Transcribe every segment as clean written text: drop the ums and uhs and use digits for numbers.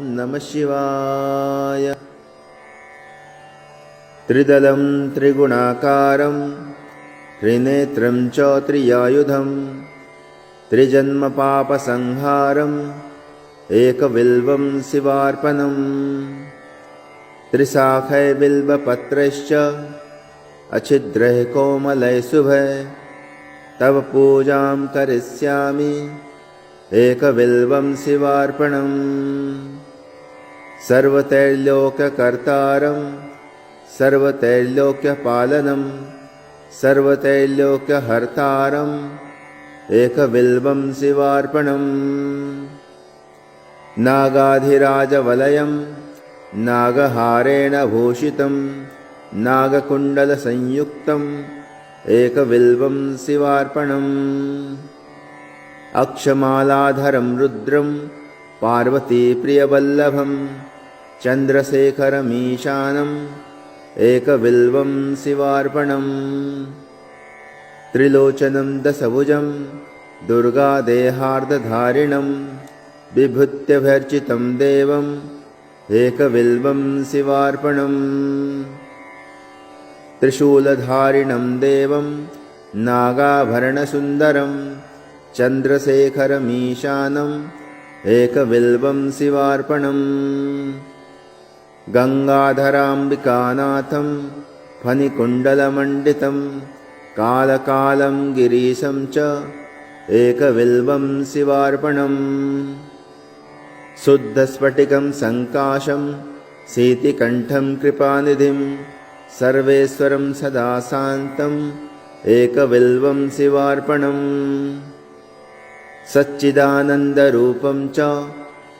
नमः शिवाय। त्रिदलं त्रिगुणाकारं त्रिनेत्रं च त्रियायुधं त्रिजन्मपापसंहारम् एकबिल्वं शिवार्पणम्। त्रिशाखैर्बिल्वपत्रैश्च अच्छिद्रैः कोमलैः शुभैः तव पूजां करिष्यामि एकबिल्वं शिवार्पणम्। सर्वत्रैलोक्यकर्तारं सर्वत्रैलोक्यपालनं सर्वत्रैलोक्यहर्तारम् एकबिल्वं शिवार्पणम्। नागाधिराजवलयं नागहारेण भूषितं नागकुण्डलसंयुक्तम् एकबिल्वं शिवार्पणम्। अक्षमालाधरं रुद्रं पार्वतीप्रियवल्लभं चन्द्रशेखरमीशानम् एकबिल्वं शिवार्पणम्। त्रिलोचनं दशभुजं दुर्गादेहार्धधारिणं विभूत्यभर्चितं देवम् एकबिल्वं शिवार्पणम्। त्रिशूलधारिणं देवं नागाभरणसुन्दरं चन्द्रशेखरमीशानम् एकबिल्वं शिवार्पणम्। गङ्गाधराम्बिकानाथं फणिकुण्डलमण्डितं कालकालं गिरीशं च एकबिल्वं शिवार्पणम्। शुद्धस्फटिकं सङ्काशं शीतिकण्ठं कृपानिधिं सर्वेश्वरं सदा शान्तम् एकबिल्वं शिवार्पणम्। सच्चिदानन्दरूपं च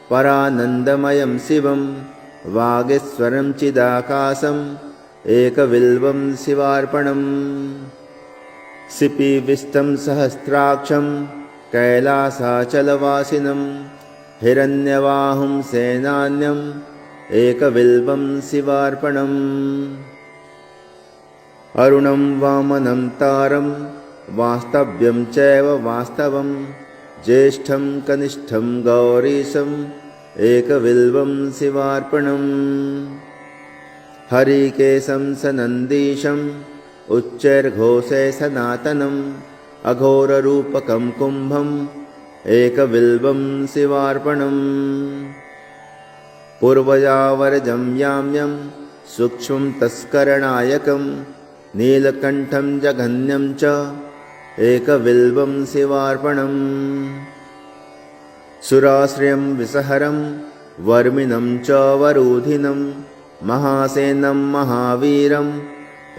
परानन्दमयं शिवं वागीश्वरं चिदाकाशम् एकबिल्वं शिवार्पणम्। सिपिविष्टं सहस्राक्षं कैलासाचलवासिनं हिरण्यवाहुं सेनान्यम् एकबिल्वं शिवार्पणम्। अरुणं वामनं तारं वास्तव्यं चैव वास्तवं ज्येष्ठं कनिष्ठं गौरीशम् एकबिल्वं शिवार्पणम्। हरिकेशं सनन्दीशं उच्चैर्घोषे सनातनम् अघोररूपकं कुम्भम् एकबिल्वं शिवार्पणम्। पूर्वजावरजं याम्यं सूक्ष्मं तस्करनायकं नीलकण्ठं जघन्यं च एकबिल्वं शिवार्पणम्। सुराश्रयं विषहरं वर्मिनं च वरूधिनं महासेनं महावीरम्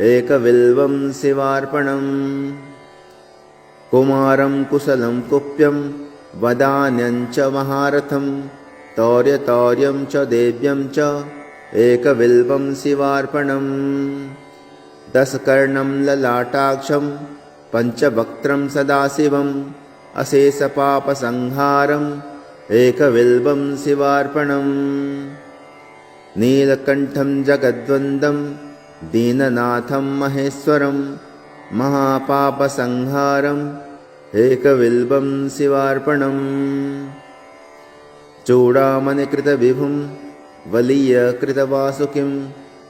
एकबिल्वं शिवार्पणम्। कुमारं कुशलं कुप्यं वदान्यं च महारथं तौर्यं च देव्यं च एकबिल्वं शिवार्पणम्। दशकर्णं ललाटाक्षं पञ्चवक्त्रं सदाशिवम् अशेषपापसंहारम् एकबिल्वं शिवार्पणम्। नीलकण्ठं जगद्वन्द्वं दीननाथं महेश्वरं महापापसंहारम् एकबिल्वं शिवार्पणम्। चूडामणिकृतविभुं वलीयकृतवासुकिं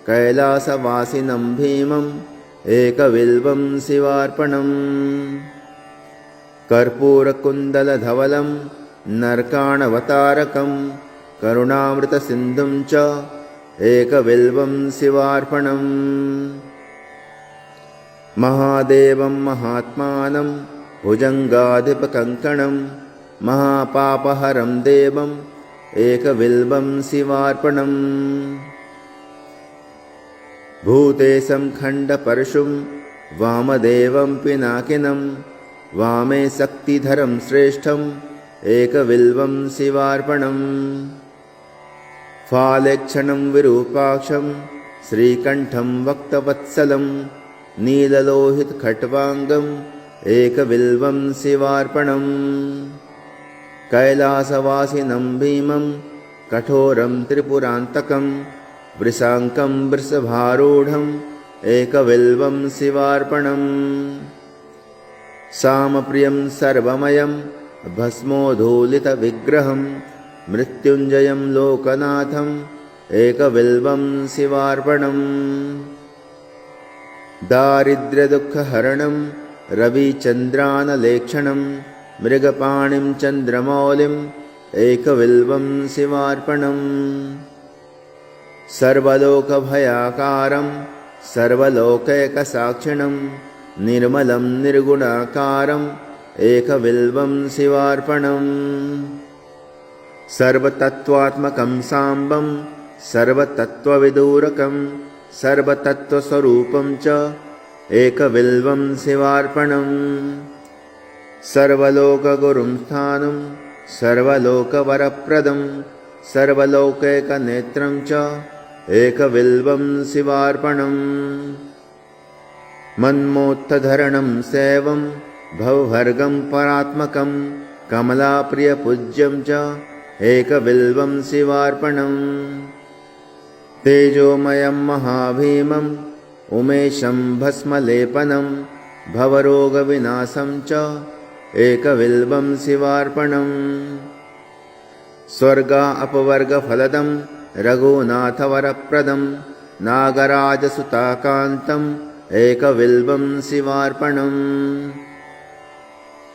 कैलासवासिनं भीमम् एकबिल्वं शिवार्पणम्। कर्पूरकुण्डलधवलं नरकाणवतारकं करुणामृतसिन्धुं च एकबिल्वं शिवार्पणम्। महादेवं महात्मानं भुजङ्गाधिपकङ्कणं महापापहरं देवम् एकबिल्वं शिवार्पणम्। भूतेशं खण्डपरशुं वामदेवं पिनाकिनं वामे शक्तिधरं श्रेष्ठम् एकबिल्वं शिवार्पणम्। फालेक्षणं विरूपाक्षं श्रीकण्ठं वक्तवत्सलं नीललोहितखट्वाङ्गम् एकबिल्वं शिवार्पणम्। कैलासवासिनं भीमं कठोरं त्रिपुरान्तकं वृषाङ्कं वृषभारूढम् एकबिल्वं शिवार्पणम्। सामप्रियं सर्वमयं भस्मोद्धूलितविग्रहं मृत्युञ्जयं लोकनाथम् एकबिल्वं शिवार्पणम्। दारिद्र्यदुःखहरणं रविचन्द्रानलेक्षणं मृगपाणिं चन्द्रमौलिम् एकबिल्वं शिवार्पणम्। सर्वलोकभयाकारं सर्वलोकैकसाक्षिणं निर्मलं निर्गुणाकारम् एकबिल्वं शिवार्पणम्। सर्वतत्त्वात्मकं साम्बं सर्वतत्त्वविदूरकं सर्वतत्त्वस्वरूपं च एकबिल्वं शिवार्पणम्। सर्वलोकगुरुं स्थानं सर्वलोकवरप्रदं सर्वलोकैकनेत्रं च एकबिल्वं शिवार्पणम्। मन्मोत्थधरणं सेवं भवभर्गं परात्मकं कमलाप्रियपूज्यं च एकबिल्वं शिवार्पणम्। तेजोमयं महाभीमम् उमेशं भस्मलेपनं भवरोगविनाशं च एकबिल्वं शिवार्पणम्। स्वर्गा अपवर्गफलदं रघुनाथवरप्रदं नागराजसुताकान्तम् एकबिल्वं शिवार्पणम्।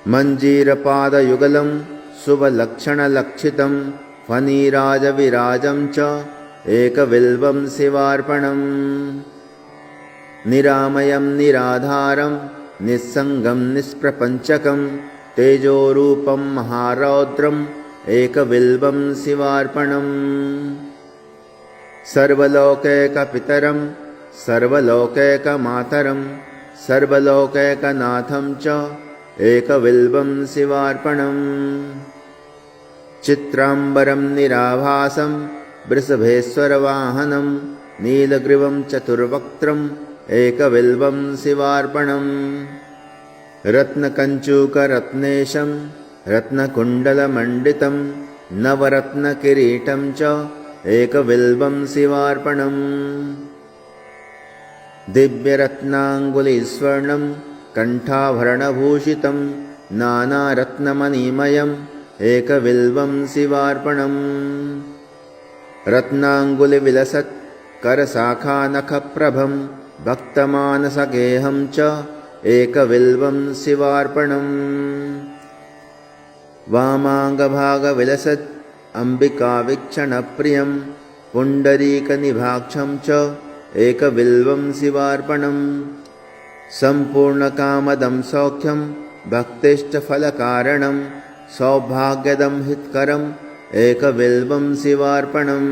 मञ्जीरपादयुगलं शुभलक्षणलक्षितं फणिराजविराजं च एकबिल्वं शिवार्पणम्। निरामयं निराधारं निस्सङ्गं निष्प्रपञ्चकं तेजोरूपं महारौद्रम् एकबिल्वं शिवार्पणम्। सर्वलोकैकपितरं सर्वलोकैकमातरं सर्वलोकैकनाथं च एकबिल्वं शिवार्पणम्। चित्राम्बरं निराभासं वृषभेश्वरवाहनं नीलग्रीवं चतुर्वक्त्रम् एकबिल्वं शिवार्पणम्। रत्नकञ्चूकरत्नेशं रत्नकुण्डलमण्डितं नवरत्नकिरीटं च एकबिल्वं शिवार्पणम्। दिव्यरत्नाङ्गुलीस्वर्णं कण्ठाभरणभूषितं नानारत्नमणिमयम् एकबिल्वं शिवार्पणम्। रत्नाङ्गुलिविलसत् करशाखानखप्रभं भक्तमानसगेहं च एकबिल्वं शिवार्पणम्। वामाङ्गभागविलसत् अम्बिकावीक्षणप्रियं पुण्डरीकनिभाक्षं च एकबिल्वं शिवार्पणम्। सम्पूर्णकामदं सौख्यं भक्तिष्टफलकारणं सौभाग्यदं हितकरम् एकबिल्वं शिवार्पणम्।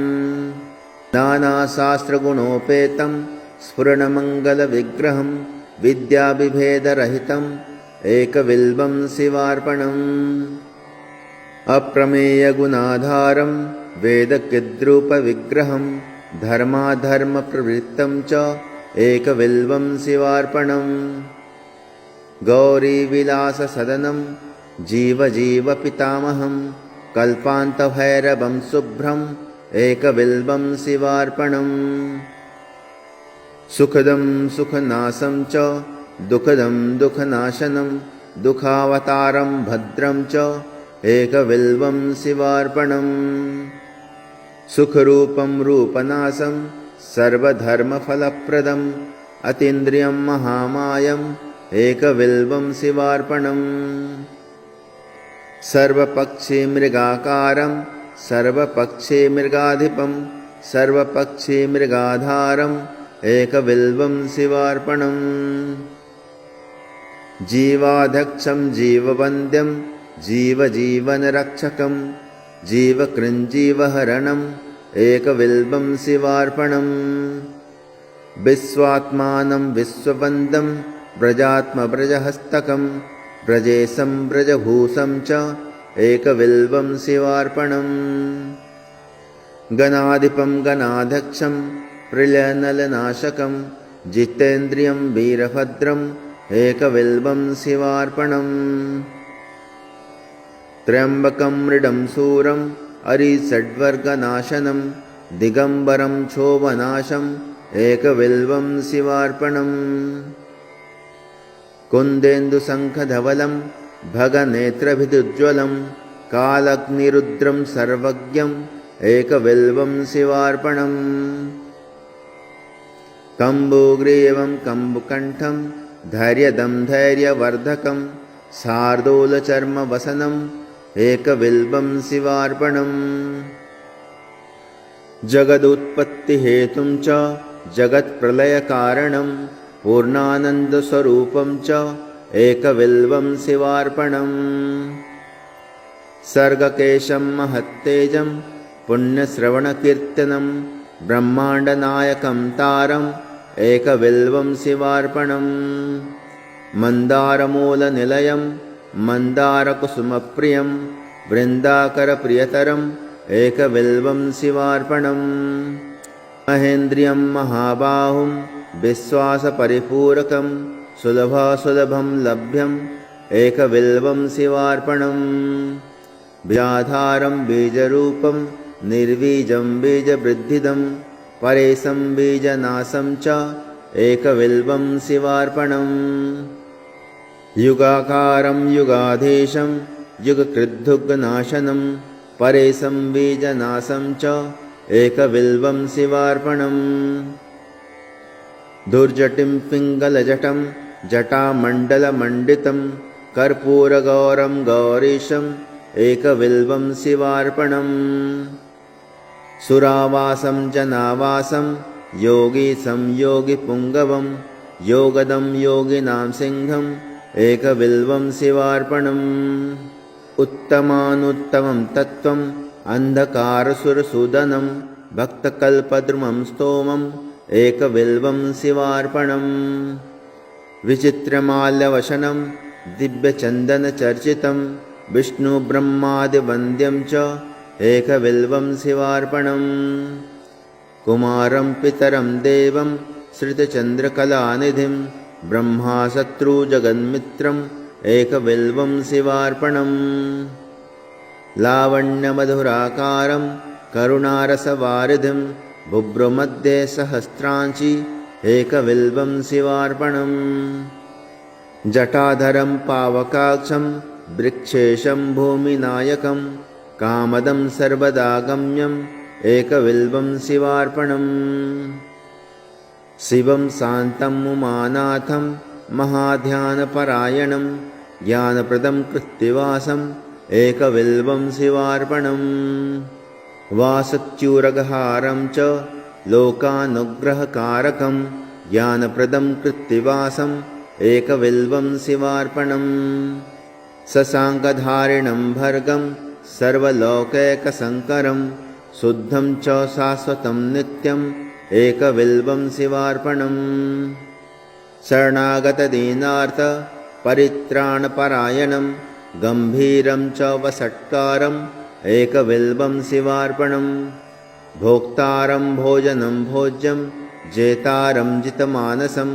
नानाशास्त्रगुणोपेतं स्फुरणमङ्गलविग्रहं विद्याविभेदरहितम् एकबिल्वं शिवार्पणम्। अप्रमेयगुणाधारं वेदकृद्रूपविग्रहं धर्माधर्मप्रवृत्तं च एकबिल्वं शिवार्पणम्। गौरीविलाससदनं जीवजीवपितामहं कल्पान्तभैरवं शुभ्रम् एकबिल्वं शिवार्पणम्। सुखदं सुखनाशं च दुःखदं दुःखनाशनं दुःखावतारं भद्रं च एकबिल्वं शिवार्पणम्। सुखरूपं रूपनाशं सर्वधर्मफलप्रदम् अतीन्द्रियं महामायम् एकबिल्वं शिवार्पणम्। सर्वपक्षिमृगाकारं सर्वपक्षिमृगाधिपं सर्वपक्षिमृगाधारम् एकबिल्वं शिवार्पणम्। जीवाध्यक्षं जीववन्द्यं जीवजीवनरक्षकं जीवकृञ्जीवहरणम् एकबिल्वं शिवार्पणम्। विश्वात्मानं विश्ववन्दं व्रजात्मव्रजहस्तकं व्रजेशं व्रजभूषं च एकबिल्वं शिवार्पणम्। गणाधिपं गणाध्यक्षं प्रलयनलनाशकं जितेन्द्रियं वीरभद्रम् एकबिल्वं शिवार्पणम्। त्र्यम्बकं मृडं शूरम् अरिषड्वर्गनाशनं दिगम्बरं क्षोभनाशम् एकबिल्वं शिवार्पणम्। कुन्देन्दुशङ्खधवलं भगनेत्रभिदुज्ज्वलं कालग्निरुद्रं सर्वज्ञम् एकबिल्वं शिवार्पणम् कम्बुग्रीवं कम्बुकण्ठं धैर्यदं धैर्यवर्धकं शार्दूलचर्मवसनम् एकबिल्वं शिवार्पणम् जगदुत्पत्तिहेतुं च जगत्प्रलयकारणं पूर्णानन्दस्वरूपं च एकबिल्वं शिवार्पणम् सर्गकेशं महत्तेजं पुण्यश्रवणकीर्तनं ब्रह्माण्डनायकं तारम् एकबिल्वं शिवार्पणम् मन्दारमूलनिलयं मन्दारकुसुमप्रियं वृन्दाकरप्रियतरम् एकबिल्वं शिवार्पणम् महेन्द्रियं महाबाहुं विश्वासपरिपूरकं सुलभं लभ्यम् एकबिल्वं शिवार्पणम् बीजाधारं बीजरूपं निर्बीजं बीजवृद्धिदं परेशं बीजनाशं च एकबिल्वं शिवार्पणम् युगाकारं युगाधीशं युगकृद्दुग्गनाशनं परेशं बीजनाशं च एकबिल्वं शिवार्पणम् दुर्जटिं पिङ्गलजटं जटामण्डलमण्डितं कर्पूरगौरं गौरीशम् एकबिल्वं शिवार्पणम् सुरावासं जनावासं योगीशं योगिपुङ्गवं योगदं योगिनां सिंहम् एकबिल्वं शिवार्पणम् उत्तमानुत्तमं तत्त्वम् अन्धकारसुरसूदनं भक्तकल्पद्रुमं स्तोमम् एकबिल्वं शिवार्पणम् विचित्रमाल्यवशनं दिव्यचन्दनचर्चितं विष्णुब्रह्मादिवन्द्यं च एकबिल्वं शिवार्पणम् कुमारं पितरं देवं श्रितचन्द्रकलानिधिं ब्रह्माशत्रुजगन्मित्रम् एकबिल्वं शिवार्पणम् लावण्यमधुराकारं करुणारसवारिधिं बुभ्रुमध्ये सहस्रांशि एकबिल्वं शिवार्पणम् जटाधरं पावकाक्षं वृक्षेशं भूमिनायकं कामदं सर्वदागम्यम् एकबिल्वं शिवार्पणम् शिवं शान्तं उमानाथं महाध्यानपरायणं ज्ञानप्रदं कृत्तिवासम् एकबिल्वं शिवार्पणम् वासच्यूरगहारं च लोकानुग्रहकारकं ज्ञानप्रदं कृत्तिवासम् एकबिल्वं शिवार्पणम् शशाङ्कधारिणं भर्गं सर्वलोकैकशङ्करं शुद्धं च शाश्वतं नित्यम् एकबिल्वं शिवार्पणम् शरणागतदीनार्थ परित्राणपरायणं गम्भीरं च वषट्कारम् एकबिल्वं शिवार्पणम् भोक्तारं भोजनं भोज्यं जेतारं जितमानसं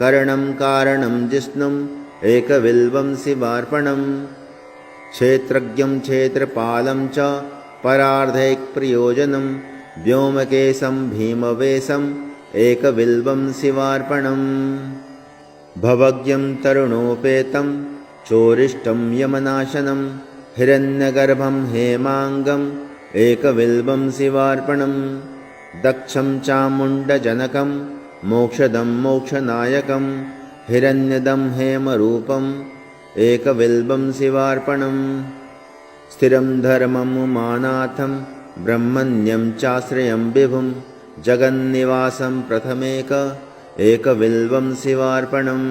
करणं कारणं जिष्णुम् एकबिल्वं शिवार्पणम् क्षेत्रज्ञं क्षेत्रपालं च परार्धैकप्रयोजनं व्योमकेशं भीमवेशम् एकबिल्वं शिवार्पणम् भवज्ञं तरुणोपेतं चोरिष्टं यमनाशनं हिरण्यगर्भं हेमाङ्गम् एकबिल्वं शिवार्पणम् दक्षं चामुण्डजनकं मोक्षदं मोक्षनायकं हिरण्यदं हेमरूपम् एकबिल्वं शिवार्पणम् स्थिरं धर्मम् उमानाथं ब्रह्मण्यं चाश्रयं विभुं जगन्निवासं प्रथमेक एकबिल्वं शिवार्पणम्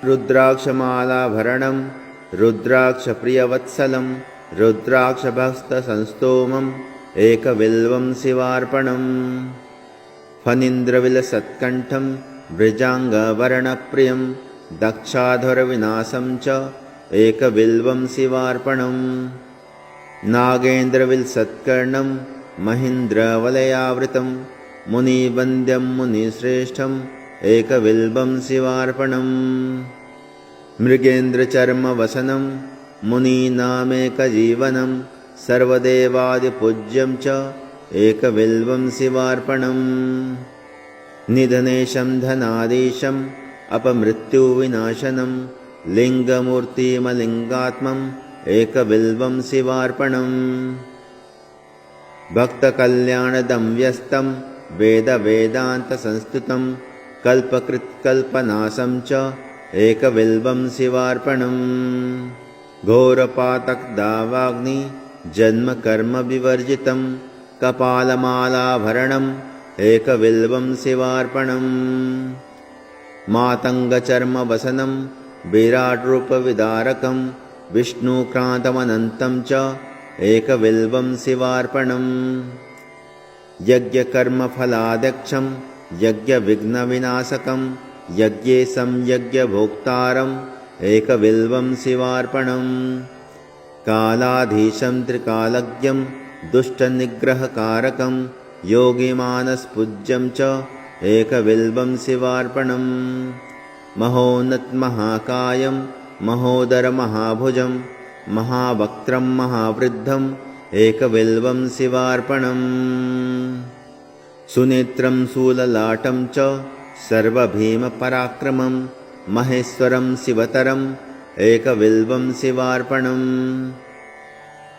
रुद्राक्षमालाभरणं रुद्राक्षप्रियवत्सलं रुद्राक्षभक्तसंस्तोमम् एकबिल्वं शिवार्पणम् फणीन्द्रविलसत्कण्ठं वृजाङ्गवर्णप्रियं दक्षाधुरविनाशं च एकबिल्वं शिवार्पणम् नागेन्द्रविलसत्कर्णं महीन्द्रवलयावृतं मुनिवन्द्यं मुनिश्रेष्ठम् एकबिल्वं शिवार्पणम् मृगेन्द्रचर्मवसनं मुनीनामेकजीवनं सर्वदेवादिपूज्यं च एकबिल्वं शिवार्पणम् निधनेशं धनाधीशम् अपमृत्युविनाशनं लिङ्गमूर्तिमलिङ्गात्मम् एकबिल्वं शिवार्पणम्। भक्तकल्याणदं व्यस्तं वेदवेदान्तसंस्तुतं कल्पकृत्कल्पनाशं च एकबिल्वं शिवार्पणम्। घोरपातकदावाग्नि जन्मकर्मविवर्जितं कपालमालाभरणम् एकबिल्वं शिवार्पणम्। मातङ्गचर्मवसनं विराट्रूपविदारकं विष्णुक्रान्तमनन्तं च एकबिल्वं शिवार्पणम्। यज्ञकर्मफलाध्यक्षं यज्ञविघ्नविनाशकं यज्ञेशं यज्ञभोक्तारम् एकबिल्वं शिवार्पणम्। कालाधीशं त्रिकालज्ञं दुष्टनिग्रहकारकं योगिमानसपूज्यं च एकबिल्वं शिवार्पणम्। महोन्नतमहाकायं महोदरमहाभुजं महावक्त्रं महावृद्धं एकबिल्वं शिवार्पणम्। सुनेत्रं शूललाटं च सर्वभीमपराक्रमं महेश्वरं शिवतरम् एकबिल्वं शिवार्पणम्।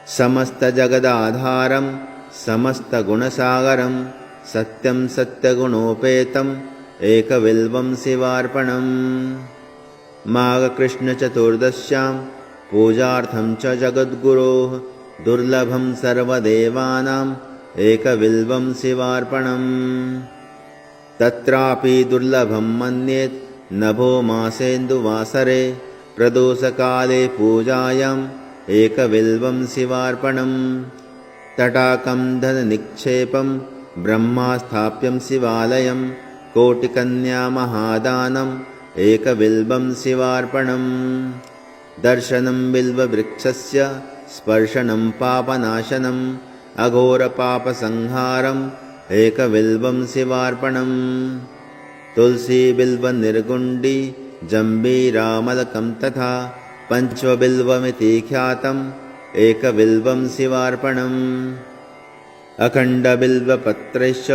समस्तजगदाधारं समस्तगुणसागरं सत्यं सत्यगुणोपेतम् एकबिल्वं शिवार्पणम्। माघकृष्णचतुर्दश्यां पूजार्थं च जगद्गुरोः दुर्लभं सर्वदेवानाम् एकबिल्वं शिवार्पणम्। तत्रापि दुर्लभं मन्येत् नभो मासेन्दुवासरे प्रदोषकाले पूजायाम् एकबिल्वं शिवार्पणम्। तटाकं धननिक्षेपं ब्रह्मास्थाप्यं शिवालयं कोटिकन्यामहादानम् एकबिल्वं शिवार्पणम्। दर्शनं बिल्ववृक्षस्य स्पर्शनं पापनाशनम् अघोरपापसंहारम् एकबिल्वं शिवार्पणम्। तुलसीबिल्वनिर्गुण्डी जम्बीरामलकं तथा पञ्चबिल्वमिति ख्यातम् एकबिल्वं शिवार्पणम्। अखण्डबिल्वपत्रैश्च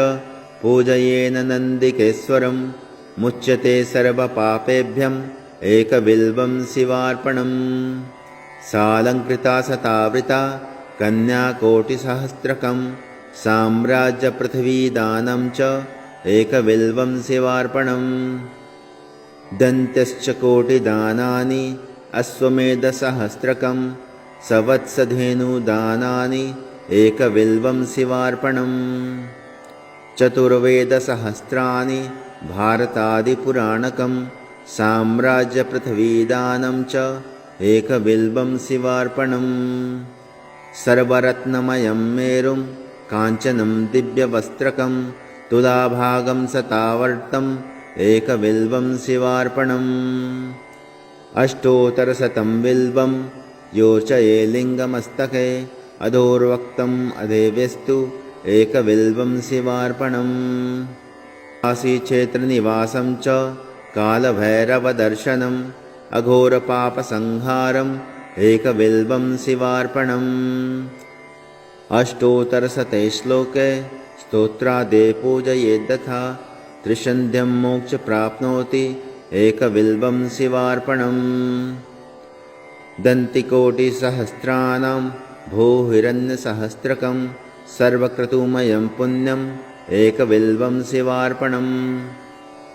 पूजयेन नन्दिकेश्वरं मुच्यते सर्वपापेभ्यम् एकबिल्वं शिवार्पणम्। सालङ्कृता शतावृता कन्याकोटिसहस्रकं साम्राज्यपृथिवीदानं च एकबिल्वं शिवार्पणम्। दन्त्यश्च कोटिदानानि अश्वमेधसहस्रकं सवत्सधेनुदानानि एकबिल्वं शिवार्पणम्। चतुर्वेदसहस्राणि भारतादिपुराणकं साम्राज्यपृथिवीदानं च एकबिल्वं शिवार्पणम्। सर्वरत्नमयं मेरुं काञ्चनं दिव्यवस्त्रकं तुलाभागं शतावर्तम् एकबिल्वं शिवार्पणम्। अष्टोत्तरशतं बिल्वं योचये लिङ्गमस्तके अधोर्वक्तम् अधेव्यस्तु एकबिल्वं शिवार्पणम्। काशीक्षेत्रनिवासं च कालभैरवदर्शनम् अघोरपापसंहारम् एकबिल्वं शिवार्पणम्। अष्टोत्तरशते श्लोके स्तोत्रादे पूजयेद्यथा त्रिसन्ध्यं मोक्ष प्राप्नोति एकबिल्वं शिवार्पणम्। दन्तिकोटिसहस्राणां भूहिरण्यसहस्रकं सर्वक्रतुमयं पुण्यम् एकबिल्वं शिवार्पणम्।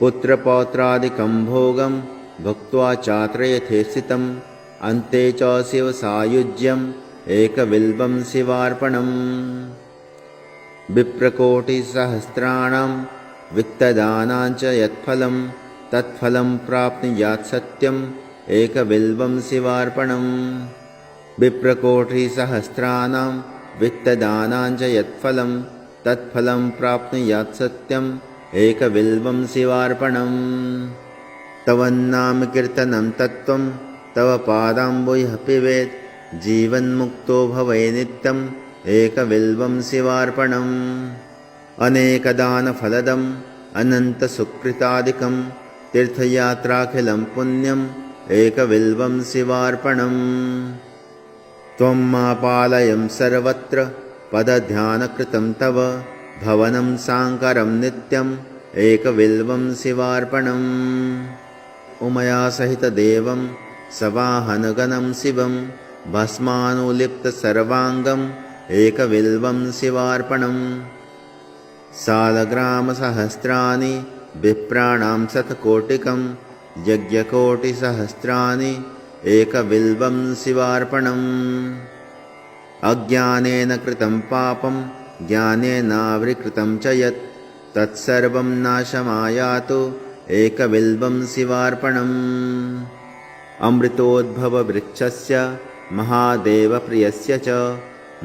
पुत्रपौत्रादिकं भोगं भुक्त्वा चात्रयथेस्थितम् अन्ते च शिवसायुज्यम् एकबिल्वं शिवार्पणम्। विप्रकोटिसहस्राणां वित्तदानां च यत्फलं तत्फलं प्राप्नुयात् सत्यम् एकबिल्वं शिवार्पणम्। विप्रकोटिसहस्राणां वित्तदानां च यत्फलं तत्फलं प्राप्नुयात् सत्यम् एकबिल्वं शिवार्पणम्। तव नामकीर्तनं तत्त्वं तव पादाम्बुजः पिबेत् जीवन्मुक्तो भवे नित्यम् एकबिल्वं शिवार्पणम्। अनेकदानफलदम् अनन्तसुकृतादिकं तीर्थयात्राखिलं पुण्यम् एकबिल्वं शिवार्पणम्। त्वं मापालयं सर्वत्र पदध्यानकृतं तव भवनं साङ्करं नित्यम् एकबिल्वं शिवार्पणम्। उमया सहितदेवं सवाहनगणं शिवं भस्मानुलिप्तसर्वाङ्गम् एकबिल्वं शिवार्पणम् सालग्रामसहस्राणि विप्राणां शतकोटिकं यज्ञकोटिसहस्राणि एकबिल्वं शिवार्पणम् अज्ञानेन कृतं पापं ज्ञानेनावृकृतं च यत् तत्सर्वं नाशमायातु एकबिल्वं शिवार्पणम् अमृतोद्भववृक्षस्य महादेवप्रियस्य च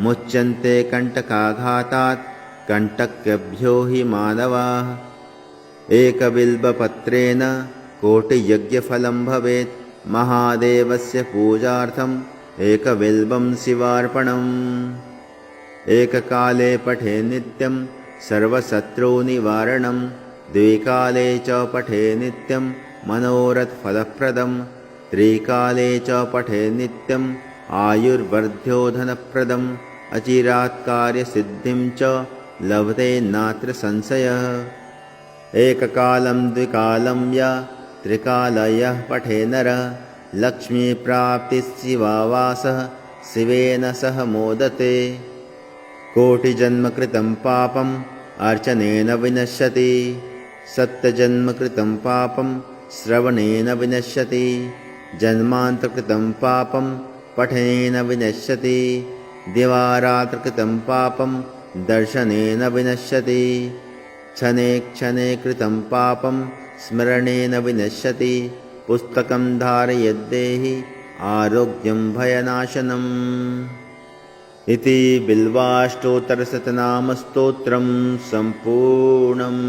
मुच्यन्ते कण्टकाघातात् कण्टकेभ्यो हि मानवाः एकबिल्वपत्रेण कोटियज्ञफलं भवेत् महादेवस्य पूजार्थम् एकबिल्वं शिवार्पणम् एककाले पठे नित्यं सर्वशत्रुनिवारणं द्विकाले च पठे नित्यं मनोरथफलप्रदं त्रिकाले च पठे नित्यम् आयुर्वर्ध्योधनप्रदम् अचिरात् कार्यसिद्धिं च लभते नात्र संशयः एककालं द्विकालं या त्रिकालयः पठे नरः लक्ष्मीप्राप्तिशिवावासः शिवेन सह मोदते कोटिजन्मकृतं पापम् अर्चनेन विनश्यति सप्तजन्मकृतं पापं श्रवणेन विनश्यति जन्मान्तरकृतं पापं पठनेन विनश्यति दिवारात्रकृतं पापं दर्शनेन विनश्यति क्षणे क्षणे कृतं पापं स्मरणेन विनश्यति पुस्तकं धारयद्देहि आरोग्यं भयनाशनम् इति बिल्वाष्टोत्तरशतनामस्तोत्रं सम्पूर्णम्।